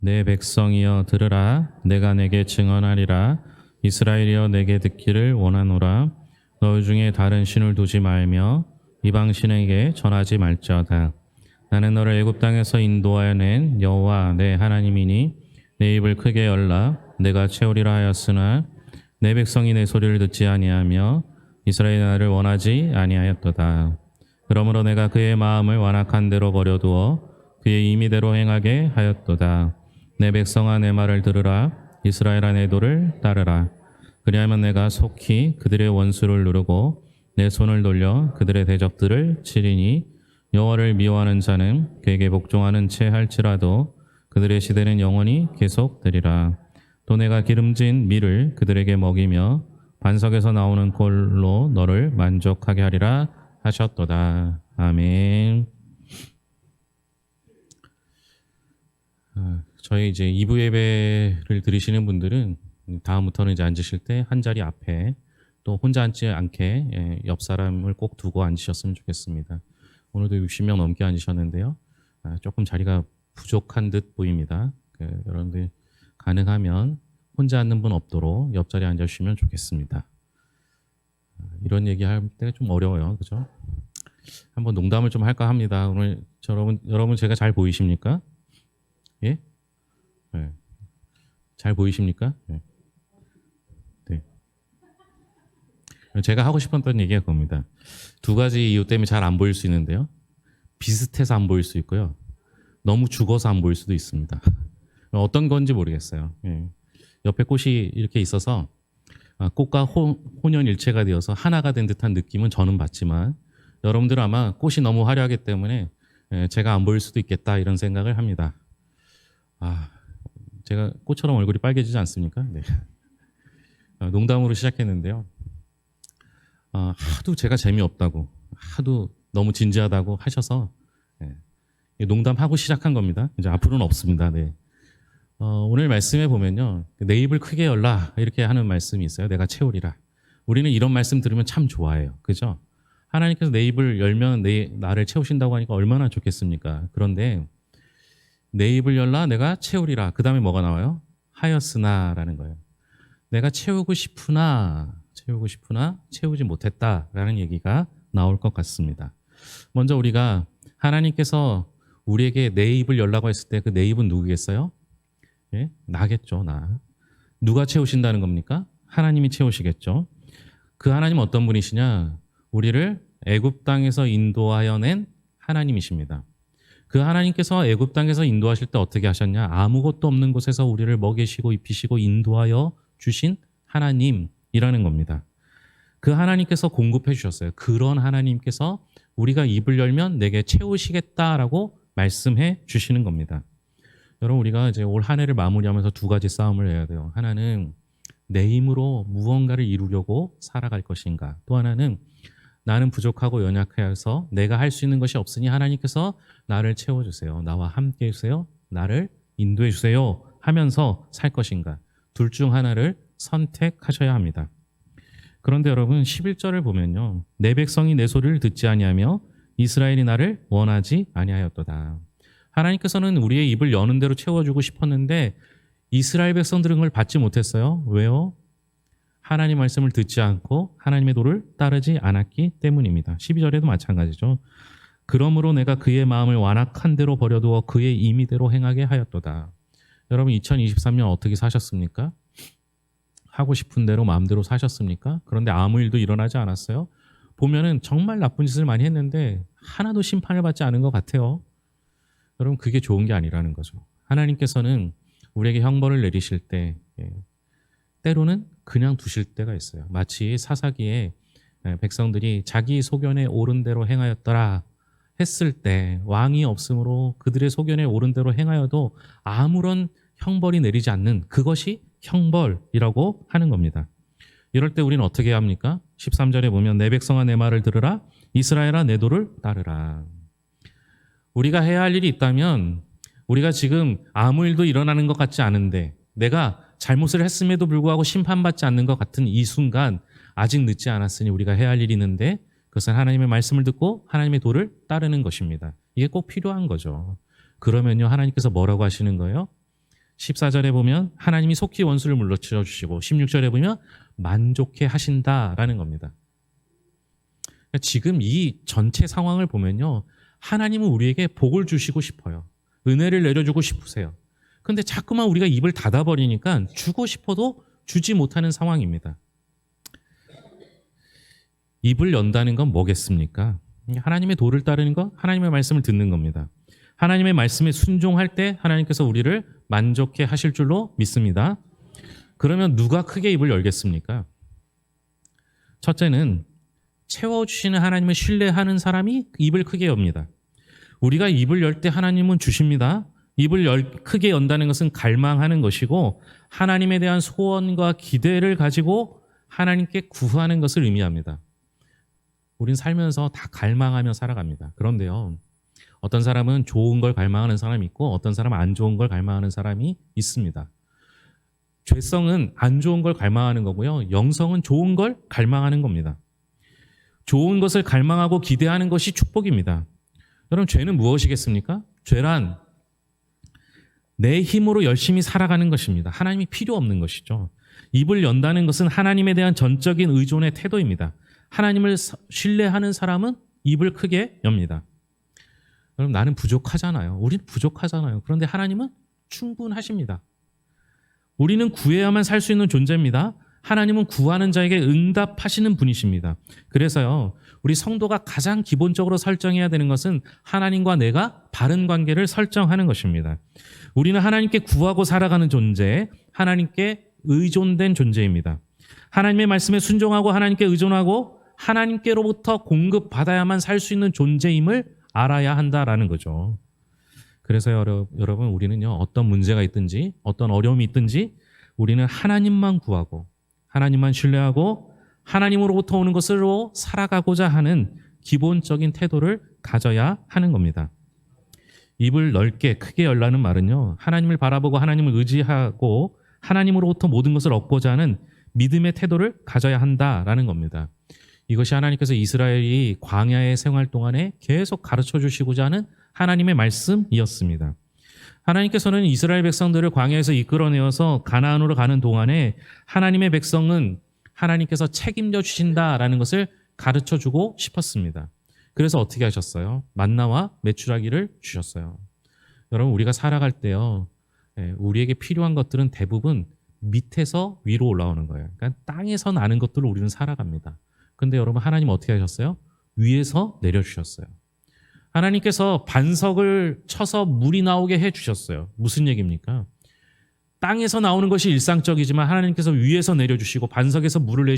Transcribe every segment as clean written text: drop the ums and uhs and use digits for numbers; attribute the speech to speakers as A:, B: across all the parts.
A: 내 백성이여 들으라. 내가 내게 증언하리라. 이스라엘이여 내게 듣기를 원하노라. 너희 중에 다른 신을 두지 말며 이방 신에게 전하지 말지어다. 나는 너를 애굽 땅에서 인도하여 낸 여호와 내 하나님이니 내 입을 크게 열라. 내가 채우리라 하였으나 내 백성이 내 소리를 듣지 아니하며 이스라엘이 나를 원하지 아니하였도다. 그러므로 내가 그의 마음을 완악한 대로 버려두어 그의 임의대로 행하게 하였도다. 내 백성아 내 말을 들으라. 이스라엘아 내 도를 따르라. 그리하면 내가 속히 그들의 원수를 누르고 내 손을 돌려 그들의 대적들을 치리니 여호와를 미워하는 자는 그에게 복종하는 채 할지라도 그들의 시대는 영원히 계속되리라. 또 내가 기름진 밀을 그들에게 먹이며 반석에서 나오는 꼴로 너를 만족하게 하리라 하셨도다. 아멘. 저희 이제 2부 예배를 들으시는 분들은 다음부터는 이제 앉으실 때 한 자리 앞에 또 혼자 앉지 않게 옆 사람을 꼭 두고 앉으셨으면 좋겠습니다. 오늘도 60명 넘게 앉으셨는데요. 조금 자리가 부족한 듯 보입니다. 여러분들 가능하면 혼자 앉는 분 없도록 옆자리에 앉아주시면 좋겠습니다. 이런 얘기할 때 좀 어려워요. 그죠? 한번 농담을 좀 할까 합니다. 오늘 여러분 제가 잘 보이십니까? 예? 네. 잘 보이십니까? 네. 네. 제가 하고 싶었던 얘기가 그겁니다. 두 가지 이유 때문에 잘 안 보일 수 있는데요. 비슷해서 안 보일 수 있고요. 너무 죽어서 안 보일 수도 있습니다. 어떤 건지 모르겠어요. 예. 옆에 꽃이 이렇게 있어서 꽃과 혼연일체가 되어서 하나가 된 듯한 느낌은 저는 받지만 여러분들은 아마 꽃이 너무 화려하기 때문에 제가 안 보일 수도 있겠다 이런 생각을 합니다. 제가 꽃처럼 얼굴이 빨개지지 않습니까? 네. 농담으로 시작했는데요. 하도 제가 재미없다고, 하도 너무 진지하다고 하셔서 농담하고 시작한 겁니다. 이제 앞으로는 없습니다. 네. 오늘 말씀에 보면요. 내 입을 크게 열라 이렇게 하는 말씀이 있어요. 내가 채우리라. 우리는 이런 말씀 들으면 참 좋아해요. 그죠? 하나님께서 내 입을 열면 나를 채우신다고 하니까 얼마나 좋겠습니까? 그런데 내 입을 열라 내가 채우리라. 그 다음에 뭐가 나와요? 하였으나라는 거예요. 내가 채우고 싶으나 채우지 못했다라는 얘기가 나올 것 같습니다. 먼저 우리가 하나님께서 우리에게 내 입을 열라고 했을 때 그 내 입은 누구겠어요? 예? 나겠죠, 나. 누가 채우신다는 겁니까? 하나님이 채우시겠죠. 그 하나님은 어떤 분이시냐? 우리를 애굽 땅에서 인도하여 낸 하나님이십니다. 그 하나님께서 애굽 땅에서 인도하실 때 어떻게 하셨냐? 아무것도 없는 곳에서 우리를 먹이시고 입히시고 인도하여 주신 하나님이라는 겁니다. 그 하나님께서 공급해 주셨어요. 그런 하나님께서 우리가 입을 열면 내게 채우시겠다라고 말씀해 주시는 겁니다. 여러분 우리가 이제 올 한 해를 마무리하면서 두 가지 싸움을 해야 돼요. 하나는 내 힘으로 무언가를 이루려고 살아갈 것인가. 또 하나는 나는 부족하고 연약해서 내가 할 수 있는 것이 없으니 하나님께서 나를 채워주세요. 나와 함께 해주세요. 나를 인도해 주세요. 하면서 살 것인가. 둘 중 하나를 선택하셔야 합니다. 그런데 여러분 11절을 보면요. 내 백성이 내 소리를 듣지 아니하며 이스라엘이 나를 원하지 아니하였도다. 하나님께서는 우리의 입을 여는 대로 채워주고 싶었는데 이스라엘 백성들은 그걸 받지 못했어요. 왜요? 하나님 말씀을 듣지 않고 하나님의 도를 따르지 않았기 때문입니다. 12절에도 마찬가지죠. 그러므로 내가 그의 마음을 완악한 대로 버려두어 그의 임의대로 행하게 하였도다. 여러분 2023년 어떻게 사셨습니까? 하고 싶은 대로 마음대로 사셨습니까? 그런데 아무 일도 일어나지 않았어요? 보면은 정말 나쁜 짓을 많이 했는데 하나도 심판을 받지 않은 것 같아요. 여러분 그게 좋은 게 아니라는 거죠. 하나님께서는 우리에게 형벌을 내리실 때 때로는 그냥 두실 때가 있어요. 마치 사사기에 백성들이 자기 소견에 옳은 대로 행하였더라 했을 때 왕이 없으므로 그들의 소견에 옳은 대로 행하여도 아무런 형벌이 내리지 않는 그것이 형벌이라고 하는 겁니다. 이럴 때 우리는 어떻게 해야 합니까? 13절에 보면 내 백성아 내 말을 들으라. 이스라엘아 내 도를 따르라. 우리가 해야 할 일이 있다면 우리가 지금 아무 일도 일어나는 것 같지 않은데 내가 잘못을 했음에도 불구하고 심판받지 않는 것 같은 이 순간 아직 늦지 않았으니 우리가 해야 할 일이 있는데 그것은 하나님의 말씀을 듣고 하나님의 도를 따르는 것입니다. 이게 꼭 필요한 거죠. 그러면요 하나님께서 뭐라고 하시는 거예요? 14절에 보면 하나님이 속히 원수를 물리쳐 주시고 16절에 보면 만족해 하신다라는 겁니다. 지금 이 전체 상황을 보면요. 하나님은 우리에게 복을 주시고 싶어요. 은혜를 내려주고 싶으세요. 그런데 자꾸만 우리가 입을 닫아버리니까 주고 싶어도 주지 못하는 상황입니다. 입을 연다는 건 뭐겠습니까? 하나님의 도를 따르는 것, 하나님의 말씀을 듣는 겁니다. 하나님의 말씀에 순종할 때 하나님께서 우리를 만족해 하실 줄로 믿습니다. 그러면 누가 크게 입을 열겠습니까? 첫째는 채워주시는 하나님을 신뢰하는 사람이 입을 크게 엽니다. 우리가 입을 열 때 하나님은 주십니다. 입을 크게 연다는 것은 갈망하는 것이고 하나님에 대한 소원과 기대를 가지고 하나님께 구하는 것을 의미합니다. 우린 살면서 다 갈망하며 살아갑니다. 그런데요, 어떤 사람은 좋은 걸 갈망하는 사람이 있고 어떤 사람은 안 좋은 걸 갈망하는 사람이 있습니다. 죄성은 안 좋은 걸 갈망하는 거고요. 영성은 좋은 걸 갈망하는 겁니다. 좋은 것을 갈망하고 기대하는 것이 축복입니다. 여러분, 죄는 무엇이겠습니까? 죄란 내 힘으로 열심히 살아가는 것입니다. 하나님이 필요 없는 것이죠. 입을 연다는 것은 하나님에 대한 전적인 의존의 태도입니다. 하나님을 신뢰하는 사람은 입을 크게 엽니다. 여러분, 나는 부족하잖아요. 우리는 부족하잖아요. 그런데 하나님은 충분하십니다. 우리는 구해야만 살 수 있는 존재입니다. 하나님은 구하는 자에게 응답하시는 분이십니다. 그래서요, 우리 성도가 가장 기본적으로 설정해야 되는 것은 하나님과 내가 바른 관계를 설정하는 것입니다. 우리는 하나님께 구하고 살아가는 존재, 하나님께 의존된 존재입니다. 하나님의 말씀에 순종하고 하나님께 의존하고 하나님께로부터 공급받아야만 살 수 있는 존재임을 알아야 한다라는 거죠. 그래서 여러분, 우리는요, 어떤 문제가 있든지 어떤 어려움이 있든지 우리는 하나님만 구하고 하나님만 신뢰하고 하나님으로부터 오는 것으로 살아가고자 하는 기본적인 태도를 가져야 하는 겁니다. 입을 넓게 크게 열라는 말은요, 하나님을 바라보고 하나님을 의지하고 하나님으로부터 모든 것을 얻고자 하는 믿음의 태도를 가져야 한다라는 겁니다. 이것이 하나님께서 이스라엘이 광야의 생활 동안에 계속 가르쳐 주시고자 하는 하나님의 말씀이었습니다. 하나님께서는 이스라엘 백성들을 광야에서 이끌어내어서 가나안으로 가는 동안에 하나님의 백성은 하나님께서 책임져 주신다라는 것을 가르쳐 주고 싶었습니다. 그래서 어떻게 하셨어요? 만나와 메추라기를 주셨어요. 여러분, 우리가 살아갈 때요, 우리에게 필요한 것들은 대부분 밑에서 위로 올라오는 거예요. 그러니까 땅에서 나는 것들로 우리는 살아갑니다. 근데 여러분, 하나님 어떻게 하셨어요? 위에서 내려주셨어요. 하나님께서 반석을 쳐서 물이 나오게 해주셨어요. 무슨 얘기입니까? 땅에서 나오는 것이 일상적이지만 하나님께서 위에서 내려주시고 반석에서 물을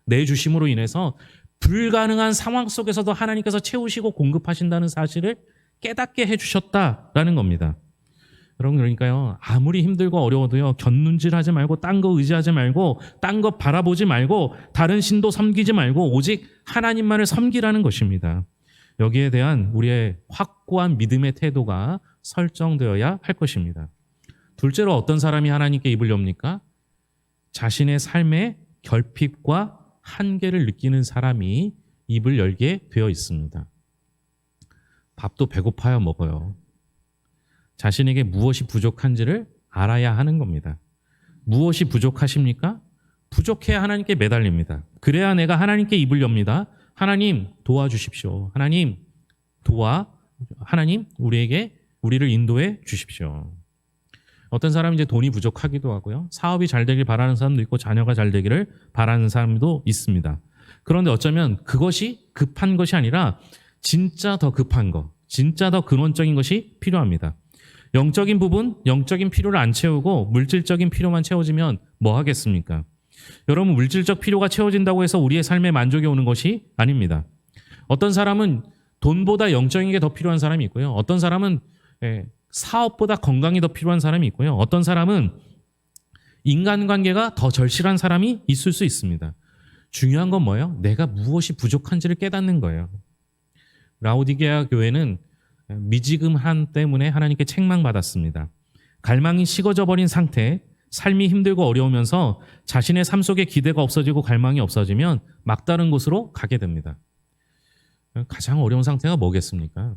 A: 내주심으로 인해서 불가능한 상황 속에서도 하나님께서 채우시고 공급하신다는 사실을 깨닫게 해주셨다라는 겁니다. 여러분, 그러니까요, 아무리 힘들고 어려워도요, 곁눈질하지 말고 딴 거 의지하지 말고 딴 거 바라보지 말고 다른 신도 섬기지 말고 오직 하나님만을 섬기라는 것입니다. 여기에 대한 우리의 확고한 믿음의 태도가 설정되어야 할 것입니다. 둘째로, 어떤 사람이 하나님께 입을 엽니까? 자신의 삶의 결핍과 한계를 느끼는 사람이 입을 열게 되어 있습니다. 밥도 배고파야 먹어요. 자신에게 무엇이 부족한지를 알아야 하는 겁니다. 무엇이 부족하십니까? 부족해야 하나님께 매달립니다. 그래야 내가 하나님께 입을 엽니다. 하나님 도와주십시오. 하나님 우리를 인도해 주십시오. 어떤 사람은 이제 돈이 부족하기도 하고요. 사업이 잘 되길 바라는 사람도 있고 자녀가 잘 되기를 바라는 사람도 있습니다. 그런데 어쩌면 그것이 급한 것이 아니라 진짜 더 급한 것, 진짜 더 근원적인 것이 필요합니다. 영적인 부분, 영적인 필요를 안 채우고 물질적인 필요만 채워지면 뭐 하겠습니까? 여러분, 물질적 필요가 채워진다고 해서 우리의 삶에 만족이 오는 것이 아닙니다. 어떤 사람은 돈보다 영적인 게 더 필요한 사람이 있고요. 어떤 사람은 사업보다 건강이 더 필요한 사람이 있고요. 어떤 사람은 인간관계가 더 절실한 사람이 있을 수 있습니다. 중요한 건 뭐예요? 내가 무엇이 부족한지를 깨닫는 거예요. 라오디게아 교회는 미지근함 때문에 하나님께 책망받았습니다. 갈망이 식어져 버린 상태, 삶이 힘들고 어려우면서 자신의 삶 속에 기대가 없어지고 갈망이 없어지면 막다른 곳으로 가게 됩니다. 가장 어려운 상태가 뭐겠습니까?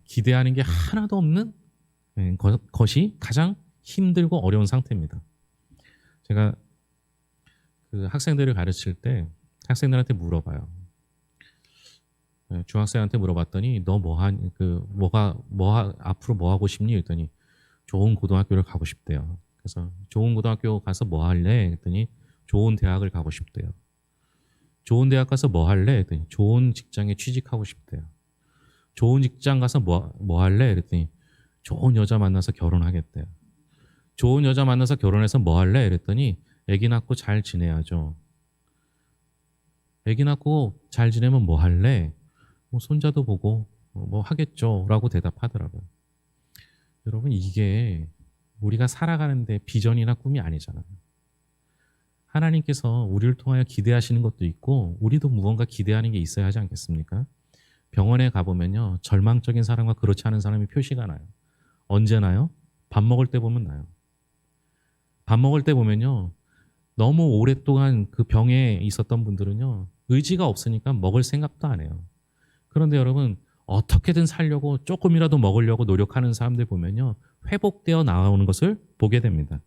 A: 기대하는 게 하나도 없는 것이 가장 힘들고 어려운 상태입니다. 제가 그 학생들을 가르칠 때 학생들한테 물어봐요. 중학생한테 물어봤더니 너 앞으로 뭐 하고 싶니? 그랬더니 좋은 고등학교를 가고 싶대요. 그래서 좋은 고등학교 가서 뭐 할래? 그랬더니 좋은 대학을 가고 싶대요. 좋은 대학 가서 뭐 할래? 그랬더니 좋은 직장에 취직하고 싶대요. 좋은 직장 가서 뭐 할래? 그랬더니 좋은 여자 만나서 결혼하겠대요. 좋은 여자 만나서 결혼해서 뭐 할래? 그랬더니 아기 낳고 잘 지내야죠. 아기 낳고 잘 지내면 뭐 할래? 뭐 손자도 보고 뭐 하겠죠 라고 대답하더라고요. 여러분, 이게 우리가 살아가는데 비전이나 꿈이 아니잖아요. 하나님께서 우리를 통하여 기대하시는 것도 있고 우리도 무언가 기대하는 게 있어야 하지 않겠습니까? 병원에 가보면요, 절망적인 사람과 그렇지 않은 사람이 표시가 나요. 언제 나요? 밥 먹을 때 보면 나요. 밥 먹을 때 보면요, 너무 오랫동안 그 병에 있었던 분들은요, 의지가 없으니까 먹을 생각도 안 해요. 그런데 여러분, 어떻게든 살려고 조금이라도 먹으려고 노력하는 사람들 보면요, 회복되어 나오는 것을 보게 됩니다.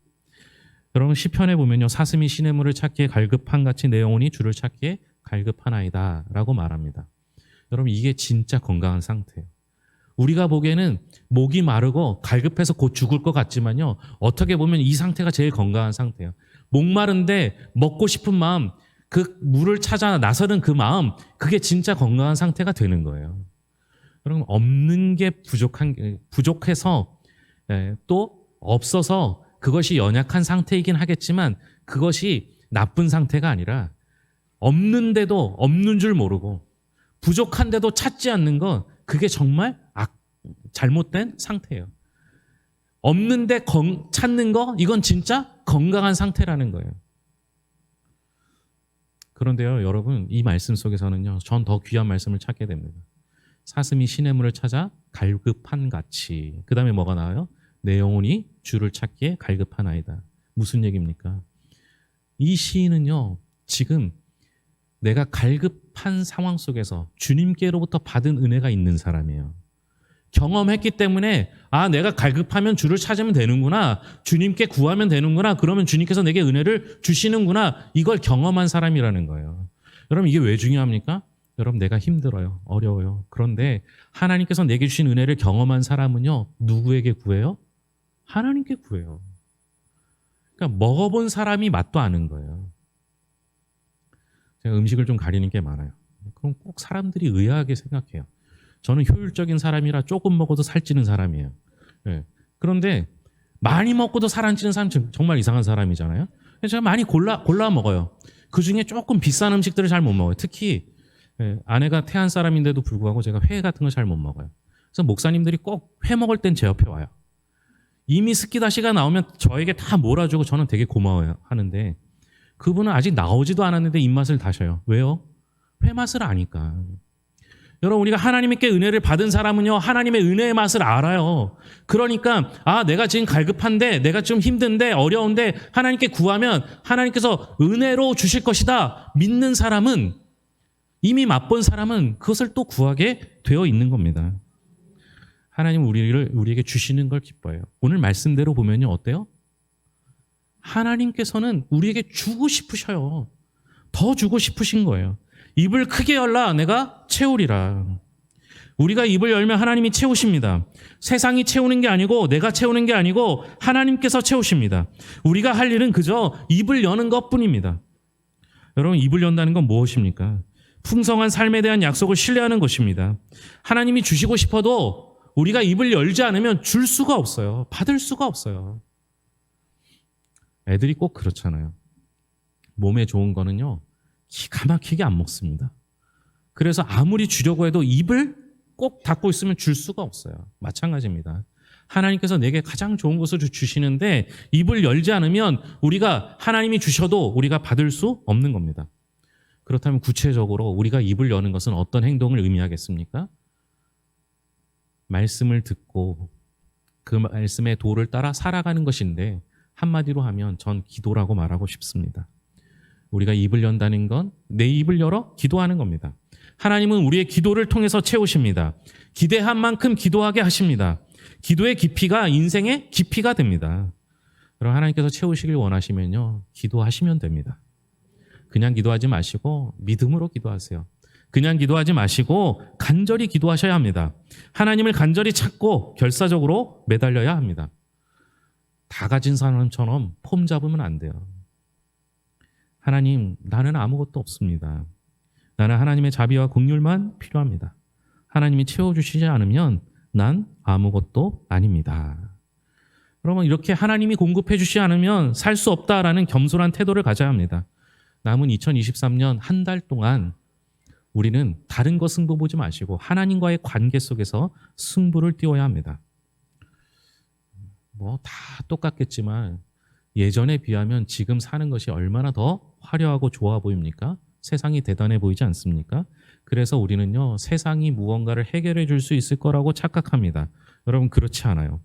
A: 여러분, 시편에 보면요, 사슴이 시냇물을 찾기에 갈급한 같이 내 영혼이 주를 찾기에 갈급하나이다 라고 말합니다. 여러분, 이게 진짜 건강한 상태예요. 우리가 보기에는 목이 마르고 갈급해서 곧 죽을 것 같지만요, 어떻게 보면 이 상태가 제일 건강한 상태예요. 목마른데 먹고 싶은 마음, 그 물을 찾아 나서는 그 마음, 그게 진짜 건강한 상태가 되는 거예요. 여러분, 없는 게 부족해서 또 없어서 그것이 연약한 상태이긴 하겠지만 그것이 나쁜 상태가 아니라 없는데도 없는 줄 모르고 부족한데도 찾지 않는 건 그게 정말 잘못된 상태예요. 없는데 찾는 거, 이건 진짜 건강한 상태라는 거예요. 그런데요, 여러분, 이 말씀 속에서는요, 전 더 귀한 말씀을 찾게 됩니다. 사슴이 시냇물을 찾아 갈급한 같이. 그 다음에 뭐가 나와요? 내 영혼이 주를 찾기에 갈급하나이다. 무슨 얘기입니까? 이 시인은요, 지금 내가 갈급한 상황 속에서 주님께로부터 받은 은혜가 있는 사람이에요. 경험했기 때문에 내가 갈급하면 주를 찾으면 되는구나, 주님께 구하면 되는구나, 그러면 주님께서 내게 은혜를 주시는구나, 이걸 경험한 사람이라는 거예요. 여러분, 이게 왜 중요합니까? 여러분, 내가 힘들어요, 어려워요. 그런데 하나님께서 내게 주신 은혜를 경험한 사람은요, 누구에게 구해요? 하나님께 구해요. 그러니까 먹어본 사람이 맛도 아는 거예요. 제가 음식을 좀 가리는 게 많아요. 그럼 꼭 사람들이 의아하게 생각해요. 저는 효율적인 사람이라 조금 먹어도 살찌는 사람이에요. 네. 그런데 많이 먹고도 살 안 찌는 사람 정말 이상한 사람이잖아요. 그래서 제가 많이 골라 먹어요. 그중에 조금 비싼 음식들을 잘 못 먹어요. 특히 아내가 태안 사람인데도 불구하고 제가 회 같은 걸 잘 못 먹어요. 그래서 목사님들이 꼭 회 먹을 땐 제 옆에 와요. 이미 스키다시가 나오면 저에게 다 몰아주고 저는 되게 고마워요 하는데, 그분은 아직 나오지도 않았는데 입맛을 다셔요. 왜요? 회 맛을 아니까. 여러분, 우리가 하나님께 은혜를 받은 사람은요, 하나님의 은혜의 맛을 알아요. 그러니까 내가 지금 갈급한데, 내가 좀 힘든데, 어려운데 하나님께 구하면 하나님께서 은혜로 주실 것이다 믿는 사람은, 이미 맛본 사람은 그것을 또 구하게 되어 있는 겁니다. 하나님은 우리에게 주시는 걸 기뻐해요. 오늘 말씀대로 보면요, 어때요? 하나님께서는 우리에게 주고 싶으셔요. 더 주고 싶으신 거예요. 입을 크게 열라 내가 채우리라. 우리가 입을 열면 하나님이 채우십니다. 세상이 채우는 게 아니고 내가 채우는 게 아니고 하나님께서 채우십니다. 우리가 할 일은 그저 입을 여는 것뿐입니다. 여러분, 입을 연다는 건 무엇입니까? 풍성한 삶에 대한 약속을 신뢰하는 것입니다. 하나님이 주시고 싶어도 우리가 입을 열지 않으면 줄 수가 없어요. 받을 수가 없어요. 애들이 꼭 그렇잖아요. 몸에 좋은 거는요, 기가 막히게 안 먹습니다. 그래서 아무리 주려고 해도 입을 꼭 닫고 있으면 줄 수가 없어요. 마찬가지입니다. 하나님께서 내게 가장 좋은 것을 주시는데 입을 열지 않으면 우리가 하나님이 주셔도 우리가 받을 수 없는 겁니다. 그렇다면 구체적으로 우리가 입을 여는 것은 어떤 행동을 의미하겠습니까? 말씀을 듣고 그 말씀의 도를 따라 살아가는 것인데, 한마디로 하면 전 기도라고 말하고 싶습니다. 우리가 입을 연다는 건 내 입을 열어 기도하는 겁니다. 하나님은 우리의 기도를 통해서 채우십니다. 기대한 만큼 기도하게 하십니다. 기도의 깊이가 인생의 깊이가 됩니다. 여러분, 하나님께서 채우시길 원하시면요, 기도하시면 됩니다. 그냥 기도하지 마시고 믿음으로 기도하세요. 그냥 기도하지 마시고 간절히 기도하셔야 합니다. 하나님을 간절히 찾고 결사적으로 매달려야 합니다. 다 가진 사람처럼 폼 잡으면 안 돼요. 하나님, 나는 아무것도 없습니다. 나는 하나님의 자비와 긍휼만 필요합니다. 하나님이 채워주시지 않으면 난 아무것도 아닙니다. 여러분, 이렇게 하나님이 공급해 주시지 않으면 살 수 없다라는 겸손한 태도를 가져야 합니다. 남은 2023년 한 달 동안 우리는 다른 거 승부 보지 마시고 하나님과의 관계 속에서 승부를 띄워야 합니다. 뭐 다 똑같겠지만 예전에 비하면 지금 사는 것이 얼마나 더 화려하고 좋아 보입니까? 세상이 대단해 보이지 않습니까? 그래서 우리는요, 세상이 무언가를 해결해 줄 수 있을 거라고 착각합니다. 여러분, 그렇지 않아요.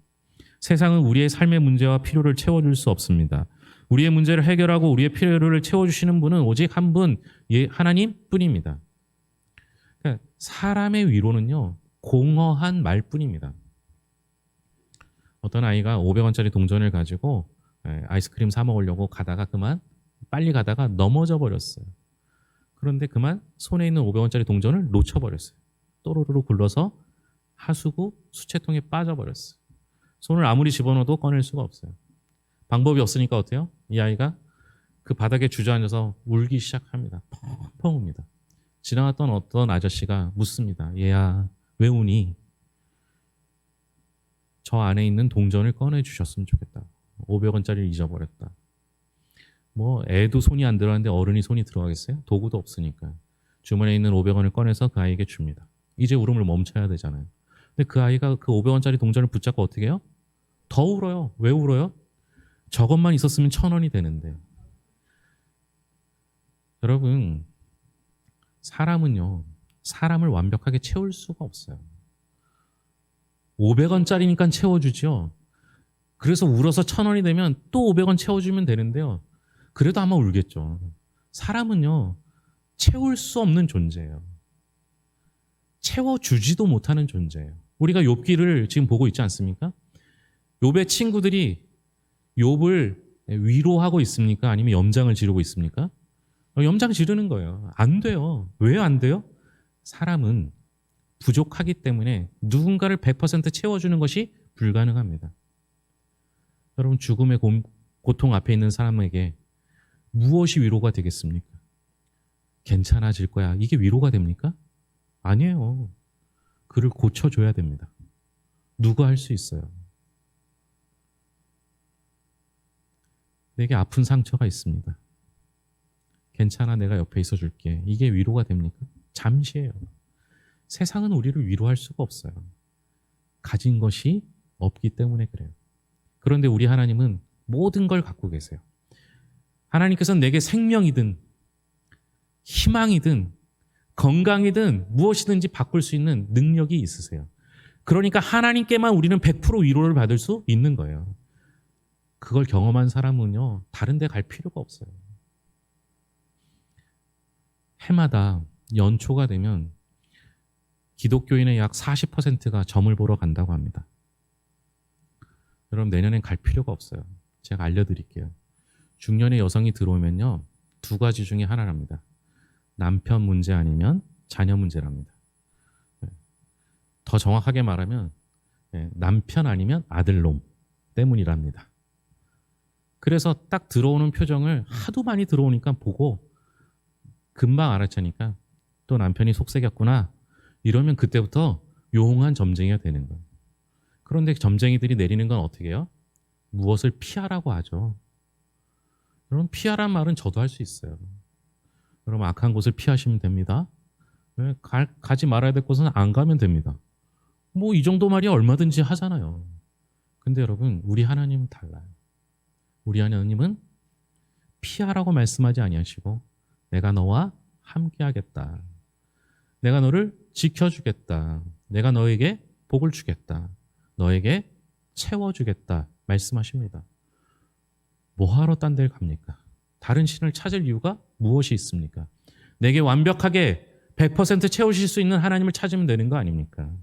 A: 세상은 우리의 삶의 문제와 필요를 채워줄 수 없습니다. 우리의 문제를 해결하고 우리의 필요를 채워주시는 분은 오직 한 분, 하나님 뿐입니다. 그러니까 사람의 위로는요, 공허한 말뿐입니다. 어떤 아이가 500원짜리 동전을 가지고 아이스크림 사 먹으려고 가다가 빨리 가다가 넘어져 버렸어요. 그런데 그만 손에 있는 500원짜리 동전을 놓쳐버렸어요. 또르르 굴러서 하수구 수채통에 빠져버렸어요. 손을 아무리 집어넣어도 꺼낼 수가 없어요. 방법이 없으니까 어때요? 이 아이가 그 바닥에 주저앉아서 울기 시작합니다. 펑펑 웁니다. 지나갔던 어떤 아저씨가 묻습니다. 얘야, 왜 우니? 저 안에 있는 동전을 꺼내주셨으면 좋겠다. 500원짜리를 잊어버렸다. 뭐 애도 손이 안 들어가는데 어른이 손이 들어가겠어요? 도구도 없으니까. 주머니에 있는 500원을 꺼내서 그 아이에게 줍니다. 이제 울음을 멈춰야 되잖아요. 근데 그 아이가 그 500원짜리 동전을 붙잡고 어떻게 해요? 더 울어요. 왜 울어요? 저것만 있었으면 1,000원이 되는데. 여러분, 사람은요, 사람을 완벽하게 채울 수가 없어요. 500원짜리니까 채워주죠. 그래서 울어서 1,000원이 되면 또 500원 채워주면 되는데요. 그래도 아마 울겠죠. 사람은요, 채울 수 없는 존재예요. 채워주지도 못하는 존재예요. 우리가 욥기를 지금 보고 있지 않습니까? 욥의 친구들이 욥을 위로하고 있습니까? 아니면 염장을 지르고 있습니까? 염장 지르는 거예요. 안 돼요. 왜 안 돼요? 사람은 부족하기 때문에 누군가를 100% 채워주는 것이 불가능합니다. 여러분, 죽음의 고통 앞에 있는 사람에게 무엇이 위로가 되겠습니까? 괜찮아질 거야. 이게 위로가 됩니까? 아니에요. 그를 고쳐줘야 됩니다. 누가 할 수 있어요? 내게 아픈 상처가 있습니다. 괜찮아, 내가 옆에 있어줄게. 이게 위로가 됩니까? 잠시예요. 세상은 우리를 위로할 수가 없어요. 가진 것이 없기 때문에 그래요. 그런데 우리 하나님은 모든 걸 갖고 계세요. 하나님께서는 내게 생명이든 희망이든 건강이든 무엇이든지 바꿀 수 있는 능력이 있으세요. 그러니까 하나님께만 우리는 100% 위로를 받을 수 있는 거예요. 그걸 경험한 사람은요, 다른 데 갈 필요가 없어요. 해마다 연초가 되면 기독교인의 약 40%가 점을 보러 간다고 합니다. 여러분, 내년엔 갈 필요가 없어요. 제가 알려드릴게요. 중년의 여성이 들어오면요, 두 가지 중에 하나랍니다. 남편 문제 아니면 자녀 문제랍니다. 더 정확하게 말하면 남편 아니면 아들놈 때문이랍니다. 그래서 딱 들어오는 표정을 하도 많이 들어오니까 보고 금방 알아채니까 또 남편이 속색였구나 이러면 그때부터 용한 점쟁이가 되는 거예요. 그런데 점쟁이들이 내리는 건 어떻게 해요? 무엇을 피하라고 하죠. 여러분, 피하란 말은 저도 할 수 있어요. 여러분, 악한 곳을 피하시면 됩니다. 가지 말아야 될 곳은 안 가면 됩니다. 뭐 이 정도 말이 얼마든지 하잖아요. 근데 여러분, 우리 하나님은 달라요. 우리 하나님은 피하라고 말씀하지 아니하시고 내가 너와 함께하겠다. 내가 너를 지켜주겠다. 내가 너에게 복을 주겠다. 너에게 채워주겠다. 말씀하십니다. 뭐하러 딴 데를 갑니까? 다른 신을 찾을 이유가 무엇이 있습니까? 내게 완벽하게 100% 채우실 수 있는 하나님을 찾으면 되는 거 아닙니까?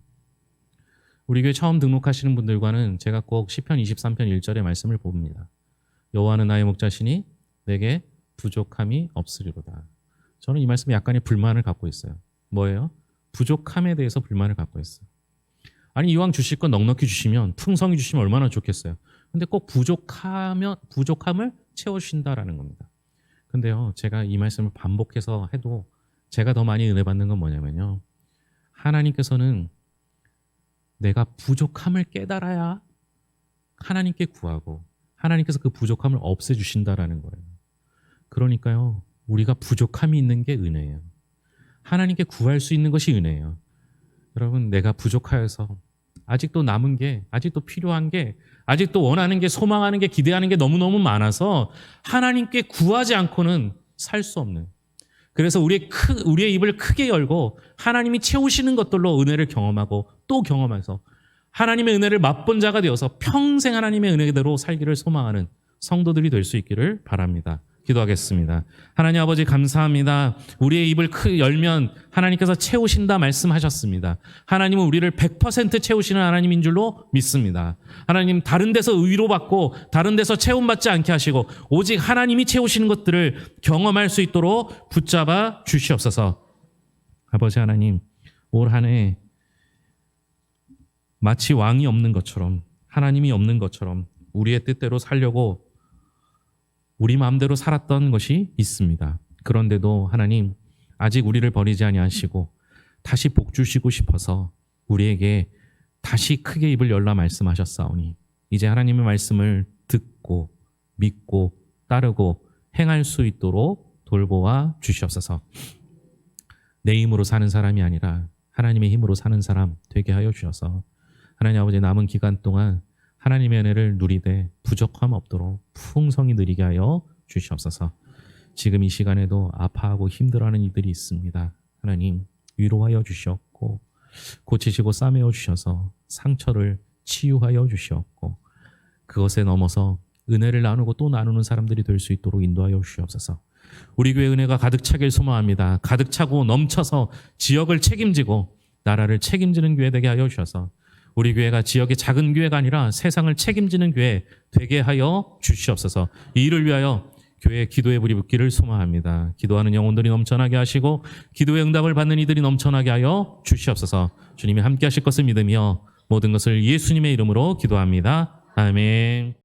A: 우리 교회 처음 등록하시는 분들과는 제가 꼭 시편 23편 1절의 말씀을 봅니다. 여호와는 나의 목자시니 내게 부족함이 없으리로다. 저는 이 말씀에 약간의 불만을 갖고 있어요. 뭐예요? 부족함에 대해서 불만을 갖고 있어요. 아니 이왕 주실 건 넉넉히 주시면 풍성히 주시면 얼마나 좋겠어요. 근데 꼭 부족함을 채우신다라는 겁니다. 근데요, 제가 이 말씀을 반복해서 해도 제가 더 많이 은혜 받는 건 뭐냐면요. 하나님께서는 내가 부족함을 깨달아야 하나님께 구하고 하나님께서 그 부족함을 없애주신다라는 거예요. 그러니까요, 우리가 부족함이 있는 게 은혜예요. 하나님께 구할 수 있는 것이 은혜예요. 여러분, 내가 부족하여서 아직도 남은 게, 아직도 필요한 게, 아직도 원하는 게, 소망하는 게, 기대하는 게 너무너무 많아서 하나님께 구하지 않고는 살 수 없는, 그래서 우리의 입을 크게 열고 하나님이 채우시는 것들로 은혜를 경험하고 또 경험해서 하나님의 은혜를 맛본 자가 되어서 평생 하나님의 은혜대로 살기를 소망하는 성도들이 될 수 있기를 바랍니다. 기도하겠습니다. 하나님 아버지 감사합니다. 우리의 입을 크게 열면 하나님께서 채우신다 말씀하셨습니다. 하나님은 우리를 100% 채우시는 하나님인 줄로 믿습니다. 하나님, 다른 데서 위로받고 다른 데서 채움받지 않게 하시고 오직 하나님이 채우시는 것들을 경험할 수 있도록 붙잡아 주시옵소서. 아버지 하나님, 올 한 해 마치 왕이 없는 것처럼, 하나님이 없는 것처럼 우리의 뜻대로 살려고 우리 마음대로 살았던 것이 있습니다. 그런데도 하나님, 아직 우리를 버리지 아니하시고 다시 복 주시고 싶어서 우리에게 다시 크게 입을 열라 말씀하셨사오니 이제 하나님의 말씀을 듣고 믿고 따르고 행할 수 있도록 돌보아 주시옵소서. 내 힘으로 사는 사람이 아니라 하나님의 힘으로 사는 사람 되게 하여 주셔서 하나님 아버지, 남은 기간 동안 하나님의 은혜를 누리되 부족함 없도록 풍성히 누리게 하여 주시옵소서. 지금 이 시간에도 아파하고 힘들어하는 이들이 있습니다. 하나님, 위로하여 주시옵고 고치시고 싸매어 주셔서 상처를 치유하여 주시옵고 그것에 넘어서 은혜를 나누고 또 나누는 사람들이 될 수 있도록 인도하여 주시옵소서. 우리 교회 은혜가 가득 차길 소망합니다. 가득 차고 넘쳐서 지역을 책임지고 나라를 책임지는 교회 되게 하여 주셔서 우리 교회가 지역의 작은 교회가 아니라 세상을 책임지는 교회 되게 하여 주시옵소서. 이 일을 위하여 교회에 기도의 불이 붙기를 소망합니다. 기도하는 영혼들이 넘쳐나게 하시고 기도의 응답을 받는 이들이 넘쳐나게 하여 주시옵소서. 주님이 함께 하실 것을 믿으며 모든 것을 예수님의 이름으로 기도합니다. 아멘.